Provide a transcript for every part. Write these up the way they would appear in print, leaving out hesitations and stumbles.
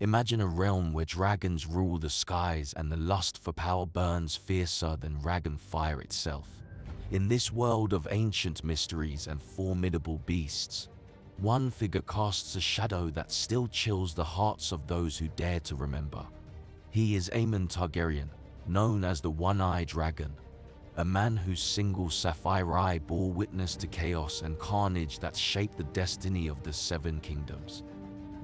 Imagine a realm where dragons rule the skies and the lust for power burns fiercer than dragon fire itself. In this world of ancient mysteries and formidable beasts, one figure casts a shadow that still chills the hearts of those who dare to remember. He is Aemond Targaryen, known as the One-Eye Dragon, a man whose single sapphire eye bore witness to chaos and carnage that shaped the destiny of the Seven Kingdoms.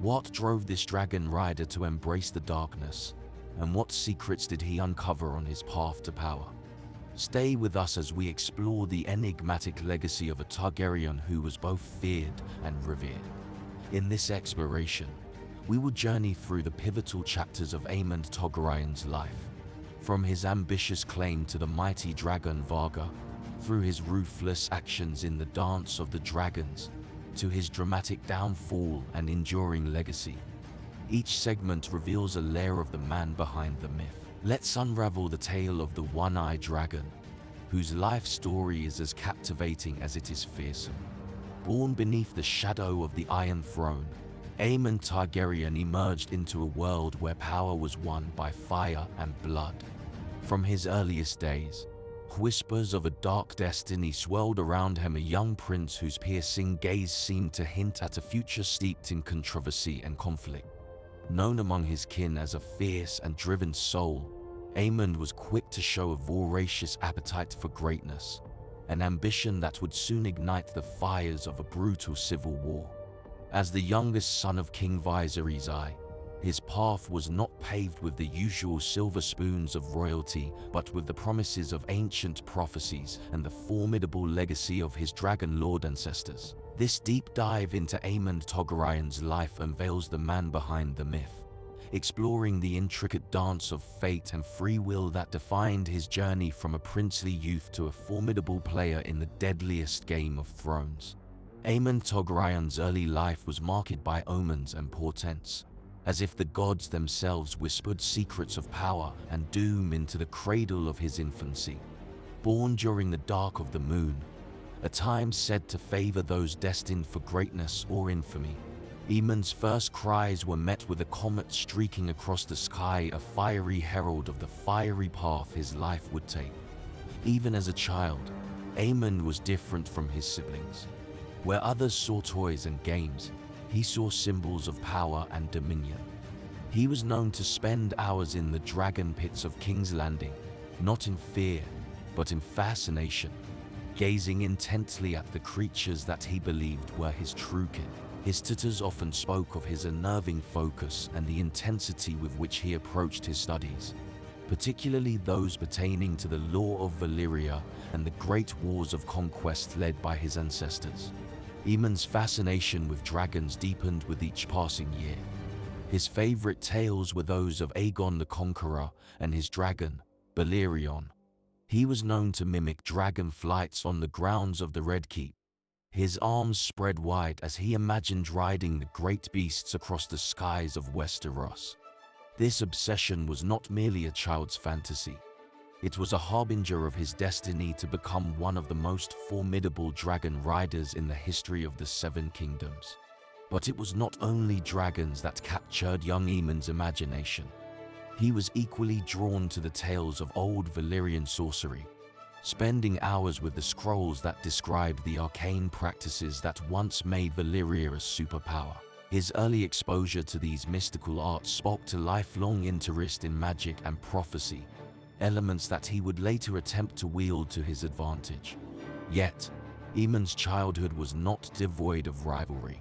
What drove this dragon rider to embrace the darkness, and what secrets did he uncover on his path to power? Stay with us as we explore the enigmatic legacy of a Targaryen who was both feared and revered. In this exploration, we will journey through the pivotal chapters of Aemond Targaryen's life, from his ambitious claim to the mighty dragon Vhagar, through his ruthless actions in the Dance of the Dragons, to his dramatic downfall and enduring legacy. Each segment reveals a layer of the man behind the myth. Let's unravel the tale of the One-Eye Dragon, whose life story is as captivating as it is fearsome. Born beneath the shadow of the Iron Throne, Aemond Targaryen emerged into a world where power was won by fire and blood. From his earliest days, whispers of a dark destiny swirled around him, a young prince whose piercing gaze seemed to hint at a future steeped in controversy and conflict. Known among his kin as a fierce and driven soul, Aemond was quick to show a voracious appetite for greatness, an ambition that would soon ignite the fires of a brutal civil war. As the youngest son of King Viserys I, his path was not paved with the usual silver spoons of royalty, but with the promises of ancient prophecies and the formidable legacy of his dragon lord ancestors. This deep dive into Aemond Targaryen's life unveils the man behind the myth, exploring the intricate dance of fate and free will that defined his journey from a princely youth to a formidable player in the deadliest Game of Thrones. Aemond Targaryen's early life was marked by omens and portents, as if the gods themselves whispered secrets of power and doom into the cradle of his infancy. Born during the dark of the moon, a time said to favor those destined for greatness or infamy, Aemond's first cries were met with a comet streaking across the sky, a fiery herald of the fiery path his life would take. Even as a child, Aemond was different from his siblings. Where others saw toys and games, he saw symbols of power and dominion. He was known to spend hours in the dragon pits of King's Landing, not in fear, but in fascination, gazing intently at the creatures that he believed were his true kin. His tutors often spoke of his unnerving focus and the intensity with which he approached his studies, particularly those pertaining to the lore of Valyria and the great wars of conquest led by his ancestors. Aemond's fascination with dragons deepened with each passing year. His favorite tales were those of Aegon the Conqueror and his dragon, Balerion. He was known to mimic dragon flights on the grounds of the Red Keep, his arms spread wide as he imagined riding the great beasts across the skies of Westeros. This obsession was not merely a child's fantasy. It was a harbinger of his destiny to become one of the most formidable dragon riders in the history of the Seven Kingdoms. But it was not only dragons that captured young Aemond's imagination. He was equally drawn to the tales of old Valyrian sorcery, spending hours with the scrolls that described the arcane practices that once made Valyria a superpower. His early exposure to these mystical arts sparked a lifelong interest in magic and prophecy, elements that he would later attempt to wield to his advantage. Yet, Aemond's childhood was not devoid of rivalry.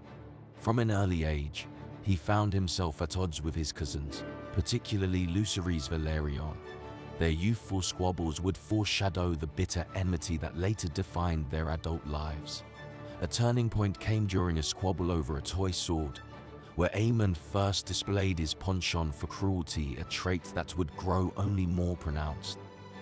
From an early age, he found himself at odds with his cousins, particularly Lucerys Valerion. Their youthful squabbles would foreshadow the bitter enmity that later defined their adult lives. A turning point came during a squabble over a toy sword, where Aemond first displayed his penchant for cruelty, a trait that would grow only more pronounced.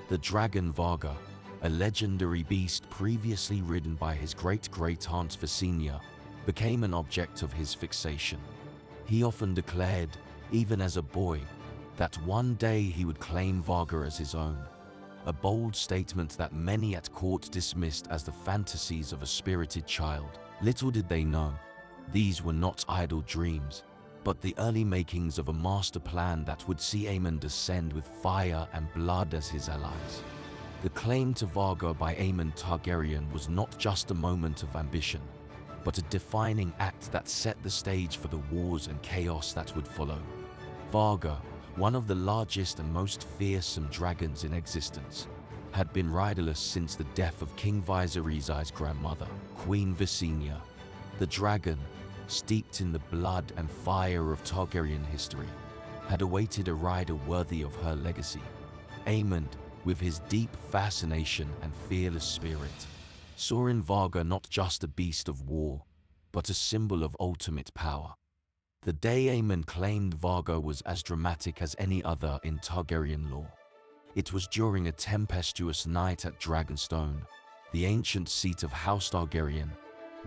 The dragon Vhagar, a legendary beast previously ridden by his great-great-aunt Fascination, became an object of his fixation. He often declared, even as a boy, that one day he would claim Vhagar as his own, a bold statement that many at court dismissed as the fantasies of a spirited child. Little did they know, these were not idle dreams, but the early makings of a master plan that would see Aemond descend with fire and blood as his allies. The claim to Vhagar by Aemond Targaryen was not just a moment of ambition, but a defining act that set the stage for the wars and chaos that would follow. Vhagar, one of the largest and most fearsome dragons in existence, had been riderless since the death of King Viserys's grandmother, Queen Visenya. The dragon, steeped in the blood and fire of Targaryen history, had awaited a rider worthy of her legacy. Aemond, with his deep fascination and fearless spirit, saw in Vhagar not just a beast of war, but a symbol of ultimate power. The day Aemond claimed Vhagar was as dramatic as any other in Targaryen lore. It was during a tempestuous night at Dragonstone, the ancient seat of House Targaryen,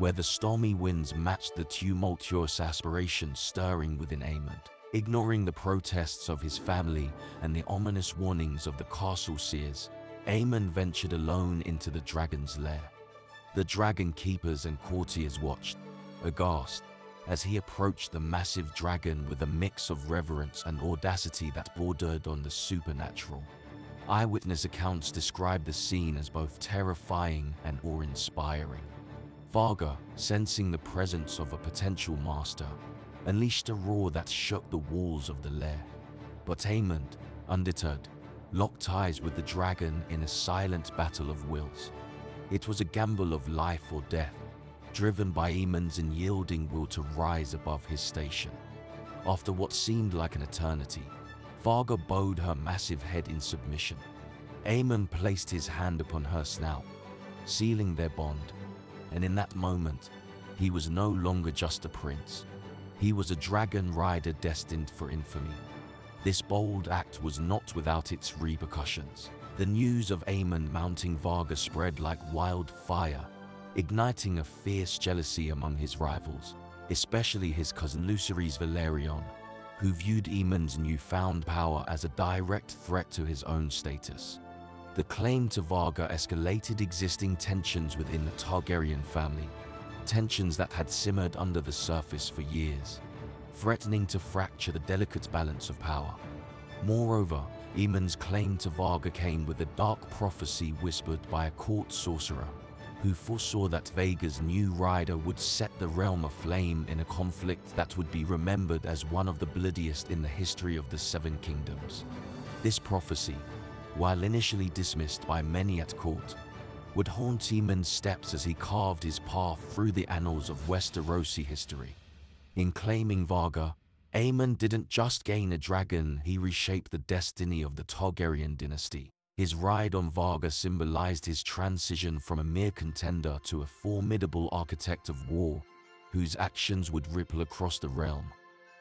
where the stormy winds matched the tumultuous aspirations stirring within Aemond. Ignoring the protests of his family and the ominous warnings of the castle seers, Aemond ventured alone into the dragon's lair. The dragon keepers and courtiers watched, aghast, as he approached the massive dragon with a mix of reverence and audacity that bordered on the supernatural. Eyewitness accounts describe the scene as both terrifying and awe-inspiring. Vhagar, sensing the presence of a potential master, unleashed a roar that shook the walls of the lair. But Aemond, undeterred, locked eyes with the dragon in a silent battle of wills. It was a gamble of life or death, driven by Aemond's unyielding will to rise above his station. After what seemed like an eternity, Vhagar bowed her massive head in submission. Aemond placed his hand upon her snout, sealing their bond, and in that moment, he was no longer just a prince. He was a dragon rider destined for infamy. This bold act was not without its repercussions. The news of Aemond mounting Vhagar spread like wildfire, igniting a fierce jealousy among his rivals, especially his cousin Lucerys Velaryon, who viewed Aemond's newfound power as a direct threat to his own status. The claim to Vhagar escalated existing tensions within the Targaryen family, tensions that had simmered under the surface for years, threatening to fracture the delicate balance of power. Moreover, Aemond's claim to Vhagar came with a dark prophecy whispered by a court sorcerer, who foresaw that Vhagar's new rider would set the realm aflame in a conflict that would be remembered as one of the bloodiest in the history of the Seven Kingdoms. This prophecy, while initially dismissed by many at court, would haunt Aemond's steps as he carved his path through the annals of Westerosi history. In claiming Vhagar, Aemond didn't just gain a dragon, he reshaped the destiny of the Targaryen dynasty. His ride on Vhagar symbolized his transition from a mere contender to a formidable architect of war, whose actions would ripple across the realm,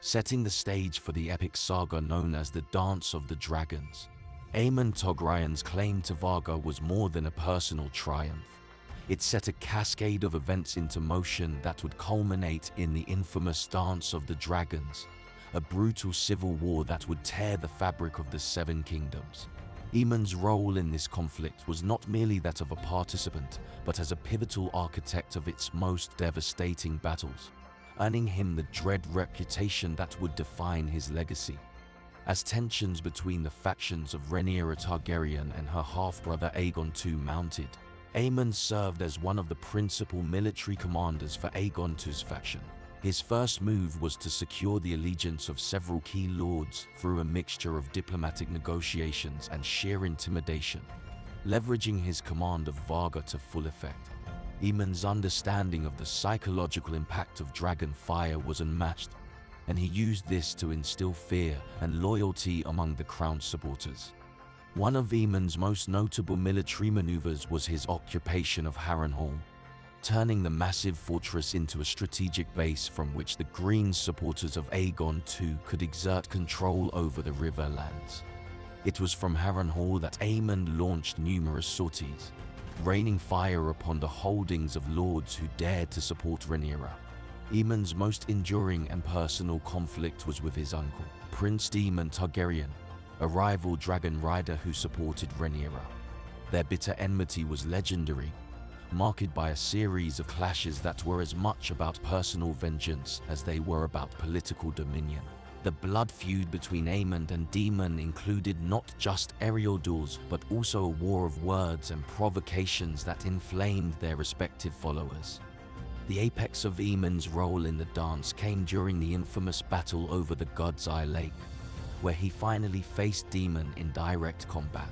setting the stage for the epic saga known as the Dance of the Dragons. Aemond Targaryen's claim to Vhagar was more than a personal triumph. It set a cascade of events into motion that would culminate in the infamous Dance of the Dragons, a brutal civil war that would tear the fabric of the Seven Kingdoms. Aemond's role in this conflict was not merely that of a participant, but as a pivotal architect of its most devastating battles, earning him the dread reputation that would define his legacy. As tensions between the factions of Rhaenyra Targaryen and her half-brother Aegon II mounted, Aemond served as one of the principal military commanders for Aegon II's faction. His first move was to secure the allegiance of several key lords through a mixture of diplomatic negotiations and sheer intimidation. Leveraging his command of Vhagar to full effect, Aemond's understanding of the psychological impact of dragon fire was unmatched, and he used this to instill fear and loyalty among the crown's supporters. One of Aemond's most notable military maneuvers was his occupation of Harrenhal, turning the massive fortress into a strategic base from which the Green supporters of Aegon II could exert control over the riverlands. It was from Harrenhal that Aemond launched numerous sorties, raining fire upon the holdings of lords who dared to support Rhaenyra. Aemond's most enduring and personal conflict was with his uncle, Prince Aemond Targaryen, a rival dragon rider who supported Rhaenyra. Their bitter enmity was legendary, marked by a series of clashes that were as much about personal vengeance as they were about political dominion. The blood feud between Aemond and Daemon included not just aerial duels but also a war of words and provocations that inflamed their respective followers. The apex of Aemond's role in the dance came during the infamous battle over the God's Eye Lake, where he finally faced Daemon in direct combat.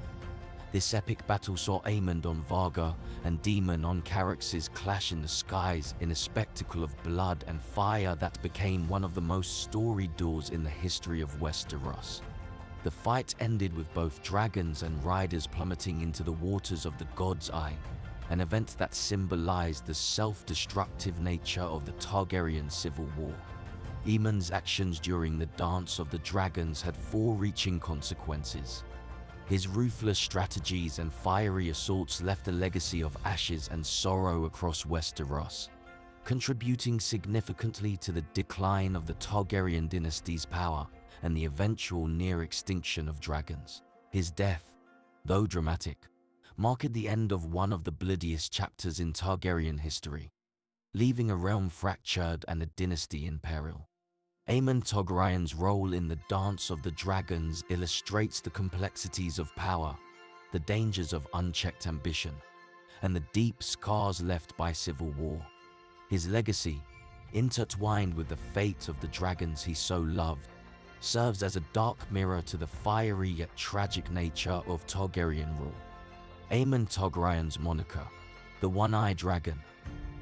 This epic battle saw Aemond on Vhagar and Daemon on Caraxes clash in the skies in a spectacle of blood and fire that became one of the most storied duels in the history of Westeros. The fight ended with both dragons and riders plummeting into the waters of the God's Eye, an event that symbolized the self-destructive nature of the Targaryen civil war. Aemond's actions during the Dance of the Dragons had far-reaching consequences. His ruthless strategies and fiery assaults left a legacy of ashes and sorrow across Westeros, contributing significantly to the decline of the Targaryen dynasty's power and the eventual near extinction of dragons. His death, though dramatic, marked the end of one of the bloodiest chapters in Targaryen history, leaving a realm fractured and a dynasty in peril. Aemond Targaryen's role in the Dance of the Dragons illustrates the complexities of power, the dangers of unchecked ambition, and the deep scars left by civil war. His legacy, intertwined with the fate of the dragons he so loved, serves as a dark mirror to the fiery yet tragic nature of Targaryen rule. Aemond Targaryen's moniker, the One-Eye Dragon,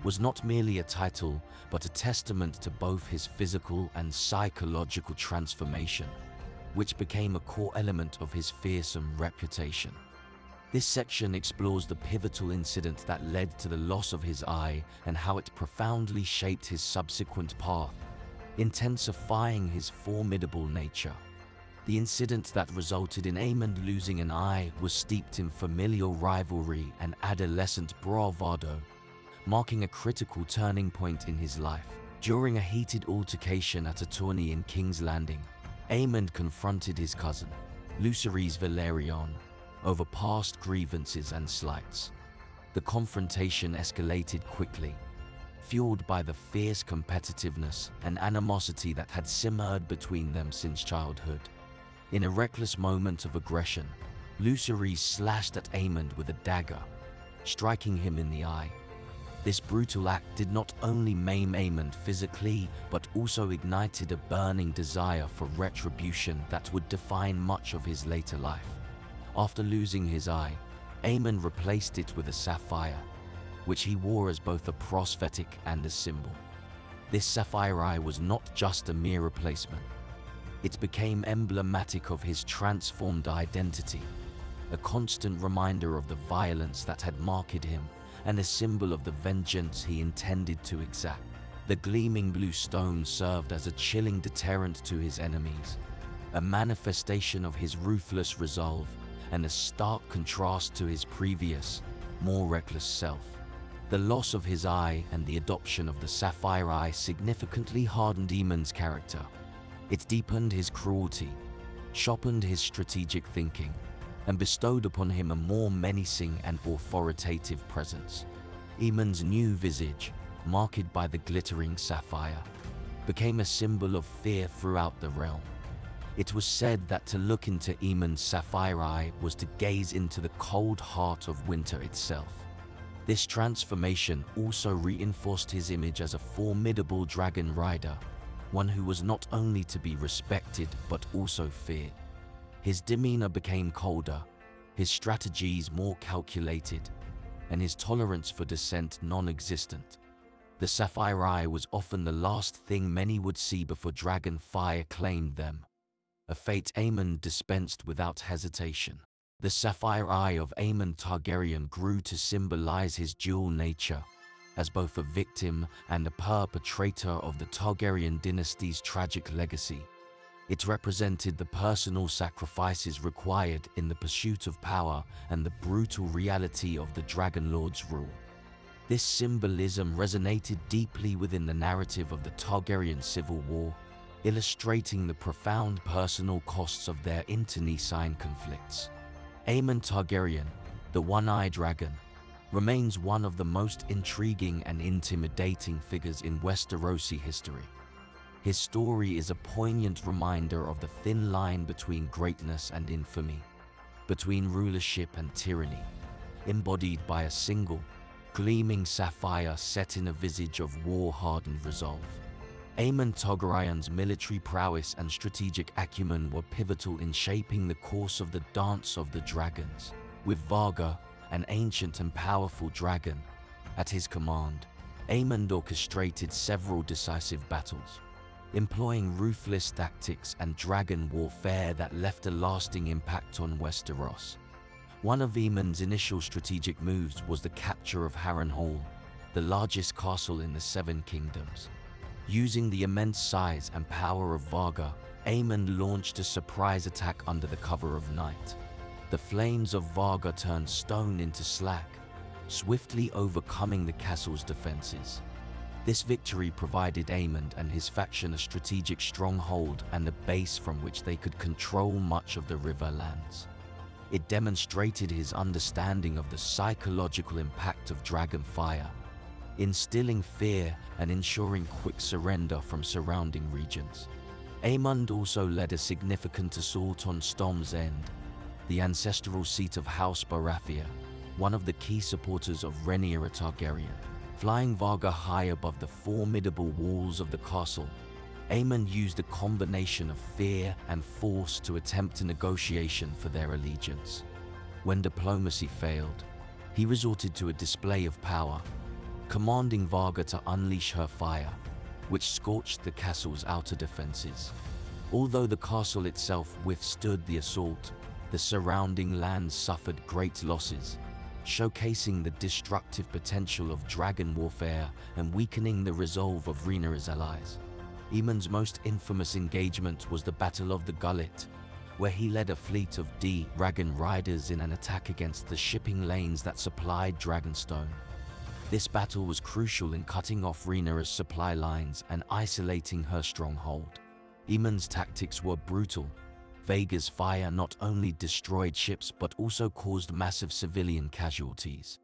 was not merely a title but a testament to both his physical and psychological transformation, which became a core element of his fearsome reputation. This section explores the pivotal incident that led to the loss of his eye and how it profoundly shaped his subsequent path, intensifying his formidable nature. The incident that resulted in Aemond losing an eye was steeped in familial rivalry and adolescent bravado, marking a critical turning point in his life. During a heated altercation at a tourney in King's Landing, Aemond confronted his cousin, Lucerys Velaryon, over past grievances and slights. The confrontation escalated quickly, fueled by the fierce competitiveness and animosity that had simmered between them since childhood. In a reckless moment of aggression, Lucerys slashed at Aemond with a dagger, striking him in the eye. This brutal act did not only maim Aemond physically, but also ignited a burning desire for retribution that would define much of his later life. After losing his eye, Aemond replaced it with a sapphire, which he wore as both a prosthetic and a symbol. This Sapphire Eye was not just a mere replacement. It became emblematic of his transformed identity, a constant reminder of the violence that had marked him, and a symbol of the vengeance he intended to exact. The gleaming blue stone served as a chilling deterrent to his enemies, a manifestation of his ruthless resolve, and a stark contrast to his previous, more reckless self. The loss of his eye and the adoption of the Sapphire Eye significantly hardened Aemond's character. It deepened his cruelty, sharpened his strategic thinking, and bestowed upon him a more menacing and authoritative presence. Aemond's new visage, marked by the glittering sapphire, became a symbol of fear throughout the realm. It was said that to look into Aemond's Sapphire Eye was to gaze into the cold heart of winter itself. This transformation also reinforced his image as a formidable dragon rider, one who was not only to be respected but also feared. His demeanor became colder, his strategies more calculated, and his tolerance for dissent non-existent. The Sapphire Eye was often the last thing many would see before dragon fire claimed them, a fate Aemond dispensed without hesitation. The Sapphire Eye of Aemond Targaryen grew to symbolize his dual nature, as both a victim and a perpetrator of the Targaryen dynasty's tragic legacy. It represented the personal sacrifices required in the pursuit of power and the brutal reality of the Dragon Lord's rule. This symbolism resonated deeply within the narrative of the Targaryen Civil War, illustrating the profound personal costs of their internecine conflicts. Aemond Targaryen, the One-Eye Dragon, remains one of the most intriguing and intimidating figures in Westerosi history. His story is a poignant reminder of the thin line between greatness and infamy, between rulership and tyranny, embodied by a single, gleaming sapphire set in a visage of war-hardened resolve. Aemond Targaryen's military prowess and strategic acumen were pivotal in shaping the course of the Dance of the Dragons, with Vhagar, an ancient and powerful dragon, at his command. Aemond orchestrated several decisive battles, employing ruthless tactics and dragon warfare that left a lasting impact on Westeros. One of Aemond's initial strategic moves was the capture of Harrenhal, the largest castle in the Seven Kingdoms. Using the immense size and power of Vhagar, Aemond launched a surprise attack under the cover of night. The flames of Vhagar turned stone into slag, swiftly overcoming the castle's defenses. This victory provided Aemond and his faction a strategic stronghold and a base from which they could control much of the riverlands. It demonstrated his understanding of the psychological impact of dragon fire, instilling fear and ensuring quick surrender from surrounding regions. Aemond also led a significant assault on Storm's End, the ancestral seat of House Baratheon, one of the key supporters of Rhaenyra Targaryen. Flying Vhagar high above the formidable walls of the castle, Aemond used a combination of fear and force to attempt a negotiation for their allegiance. When diplomacy failed, he resorted to a display of power, commanding Vhagar to unleash her fire, which scorched the castle's outer defenses. Although the castle itself withstood the assault, the surrounding lands suffered great losses, showcasing the destructive potential of dragon warfare and weakening the resolve of Rhaenyra's allies. Aemond's most infamous engagement was the Battle of the Gullet, where he led a fleet of dragon riders in an attack against the shipping lanes that supplied Dragonstone. This battle was crucial in cutting off Rhaenyra's supply lines and isolating her stronghold. Aemond's tactics were brutal. Vhagar's fire not only destroyed ships but also caused massive civilian casualties.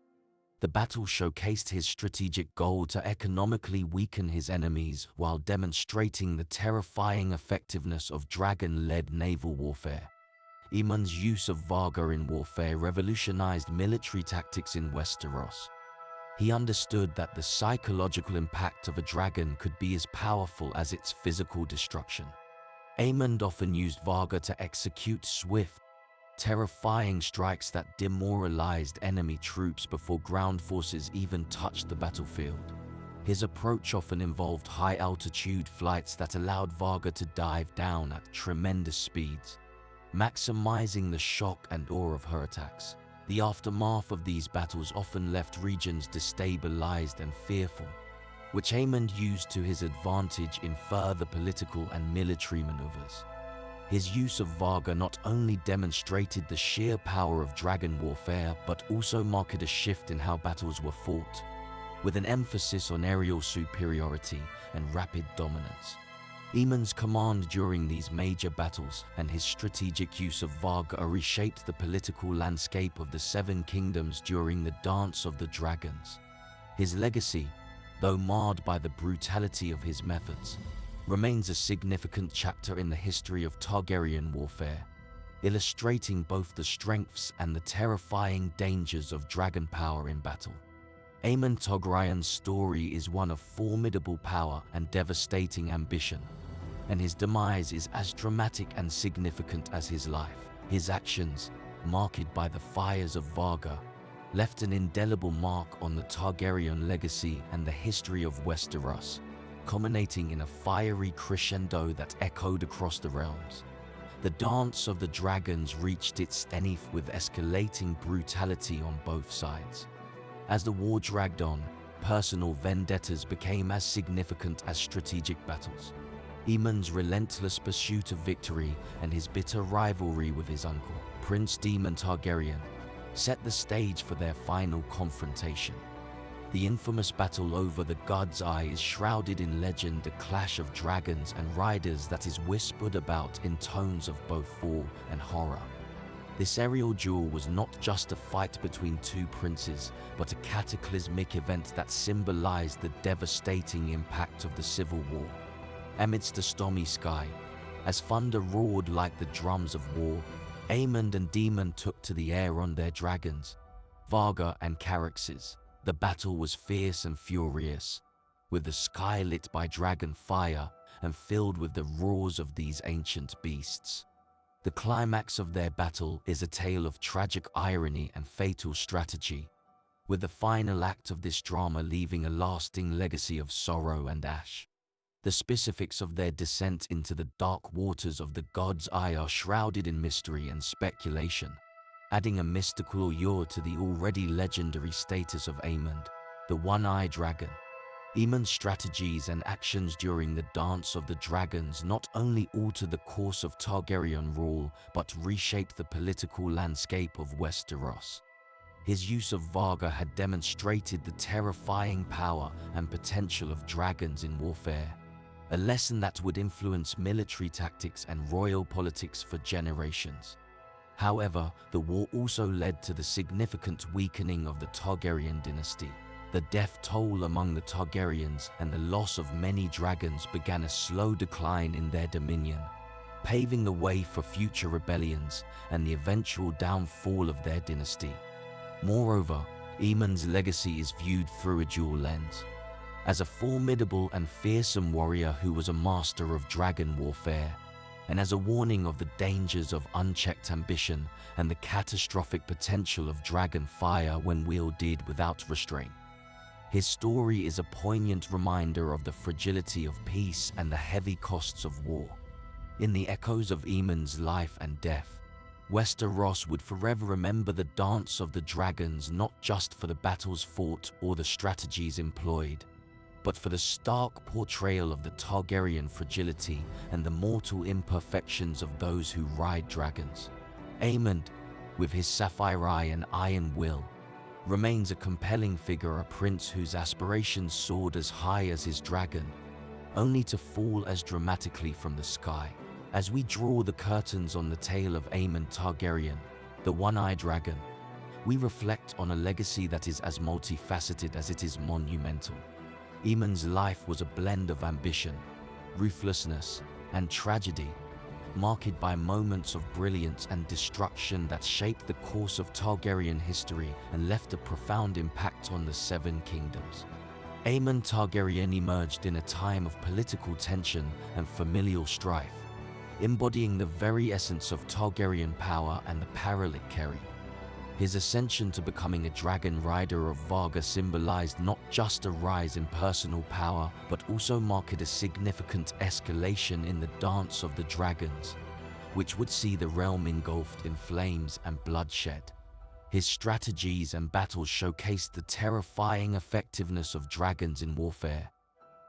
The battle showcased his strategic goal to economically weaken his enemies while demonstrating the terrifying effectiveness of dragon-led naval warfare. Aemond's use of Vhagar in warfare revolutionized military tactics in Westeros. He understood that the psychological impact of a dragon could be as powerful as its physical destruction. Aemond often used Vhagar to execute swift, terrifying strikes that demoralized enemy troops before ground forces even touched the battlefield. His approach often involved high-altitude flights that allowed Vhagar to dive down at tremendous speeds, maximizing the shock and awe of her attacks. The aftermath of these battles often left regions destabilized and fearful, which Aemond used to his advantage in further political and military maneuvers. His use of Vhagar not only demonstrated the sheer power of dragon warfare but also marked a shift in how battles were fought, with an emphasis on aerial superiority and rapid dominance. Aemond's command during these major battles and his strategic use of Vhagar reshaped the political landscape of the Seven Kingdoms during the Dance of the Dragons. His legacy, though marred by the brutality of his methods, remains a significant chapter in the history of Targaryen warfare, illustrating both the strengths and the terrifying dangers of dragon power in battle. Aemond Targaryen's story is one of formidable power and devastating ambition, and his demise is as dramatic and significant as his life. His actions, marked by the fires of Vhagar, left an indelible mark on the Targaryen legacy and the history of Westeros, culminating in a fiery crescendo that echoed across the realms. The Dance of the Dragons reached its zenith with escalating brutality on both sides. As the war dragged on, personal vendettas became as significant as strategic battles. Aemond's relentless pursuit of victory and his bitter rivalry with his uncle, Prince Daemon Targaryen, set the stage for their final confrontation. The infamous battle over the God's Eye is shrouded in legend, a clash of dragons and riders that is whispered about in tones of both awe and horror. This aerial duel was not just a fight between two princes, but a cataclysmic event that symbolized the devastating impact of the civil war. Amidst a stormy sky, as thunder roared like the drums of war, Aemond and Daemon took to the air on their dragons, Vhagar and Caraxes. The battle was fierce and furious, with the sky lit by dragon fire and filled with the roars of these ancient beasts. The climax of their battle is a tale of tragic irony and fatal strategy, with the final act of this drama leaving a lasting legacy of sorrow and ash. The specifics of their descent into the dark waters of the God's Eye are shrouded in mystery and speculation, adding a mystical allure to the already legendary status of Aemond, the One-Eye Dragon. Aemond's strategies and actions during the Dance of the Dragons not only altered the course of Targaryen rule, but reshaped the political landscape of Westeros. His use of Vhagar had demonstrated the terrifying power and potential of dragons in warfare, a lesson that would influence military tactics and royal politics for generations. However, the war also led to the significant weakening of the Targaryen dynasty. The death toll among the Targaryens and the loss of many dragons began a slow decline in their dominion, paving the way for future rebellions and the eventual downfall of their dynasty. Moreover, Aemond's legacy is viewed through a dual lens. As a formidable and fearsome warrior who was a master of dragon warfare, and as a warning of the dangers of unchecked ambition and the catastrophic potential of dragon fire when wielded without restraint. His story is a poignant reminder of the fragility of peace and the heavy costs of war. In the echoes of Aemond's life and death, Westeros would forever remember the Dance of the Dragons not just for the battles fought or the strategies employed, but for the stark portrayal of the Targaryen fragility and the mortal imperfections of those who ride dragons. Aemond, with his Sapphire Eye and iron will, remains a compelling figure, a prince whose aspirations soared as high as his dragon, only to fall as dramatically from the sky. As we draw the curtains on the tale of Aemond Targaryen, the One-Eye Dragon, we reflect on a legacy that is as multifaceted as it is monumental. Aemond's life was a blend of ambition, ruthlessness, and tragedy, marked by moments of brilliance and destruction that shaped the course of Targaryen history and left a profound impact on the Seven Kingdoms. Aemond Targaryen emerged in a time of political tension and familial strife, embodying the very essence of Targaryen power and the peril it carried. His ascension to becoming a dragon rider of Vhagar symbolized not just a rise in personal power, but also marked a significant escalation in the Dance of the Dragons, which would see the realm engulfed in flames and bloodshed. His strategies and battles showcased the terrifying effectiveness of dragons in warfare,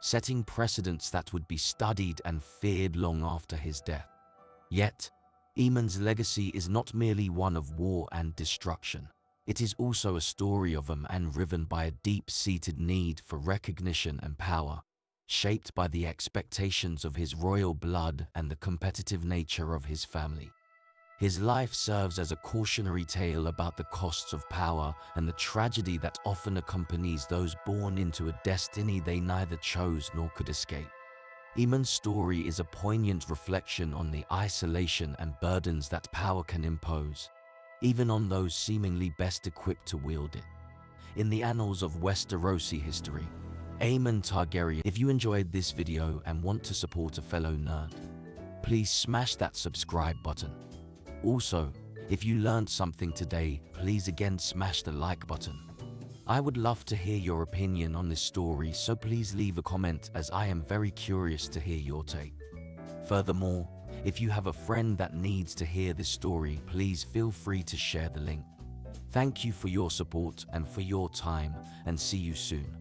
setting precedents that would be studied and feared long after his death. Yet, Aemond's legacy is not merely one of war and destruction. It is also a story of a man driven by a deep-seated need for recognition and power, shaped by the expectations of his royal blood and the competitive nature of his family. His life serves as a cautionary tale about the costs of power and the tragedy that often accompanies those born into a destiny they neither chose nor could escape. Aemond's story is a poignant reflection on the isolation and burdens that power can impose, even on those seemingly best equipped to wield it. In the annals of Westerosi history, Aemond Targaryen. If you enjoyed this video and want to support a fellow nerd, please smash that subscribe button. Also, if you learned something today, please again smash the like button. I would love to hear your opinion on this story, so please leave a comment as I am very curious to hear your take. Furthermore, if you have a friend that needs to hear this story, please feel free to share the link. Thank you for your support and for your time, and see you soon.